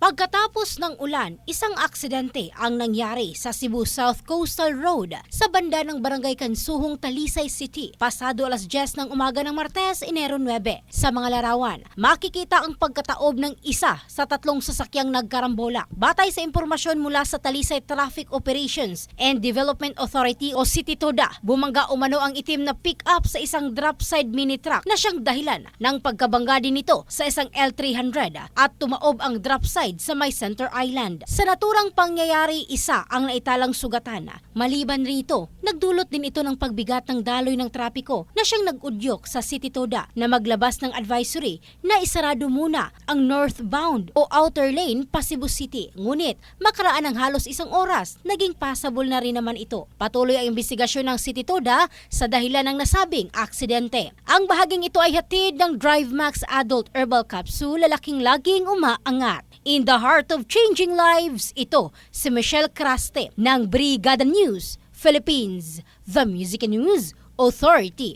Pagkatapos ng ulan, isang aksidente ang nangyari sa Cebu South Coastal Road sa banda ng Barangay Kansuhong, Talisay City, pasado alas 10 ng umaga ng Martes, Enero 9. Sa mga larawan, makikita ang pagkataob ng isa sa tatlong sasakyang nagkarambola. Batay sa impormasyon mula sa Talisay Traffic Operations and Development Authority o City TODA, bumangga umano ang itim na pick-up sa isang drop-side mini-truck na siyang dahilan ng pagkabangga din nito sa isang L300 at tumaob ang drop-side sa may Center Island. Sa naturang pangyayari, isa ang naitalang sugatan. Maliban rito, nagdulot din ito ng pagbigat ng daloy ng trapiko na siyang nag-udyok sa City TODA na maglabas ng advisory na isarado muna ang northbound o outer lane pa Cebu City. Ngunit makaraan ng halos isang oras, naging passable na rin naman ito. Patuloy ang investigasyon ng City TODA sa dahilan ng nasabing aksidente. Ang bahaging ito ay hatid ng DriveMax Adult Herbal Capsule, lalaking laging umaangat. In the heart of changing lives, ito si Michelle Craste ng Brigada News Philippines, the Music and News Authority.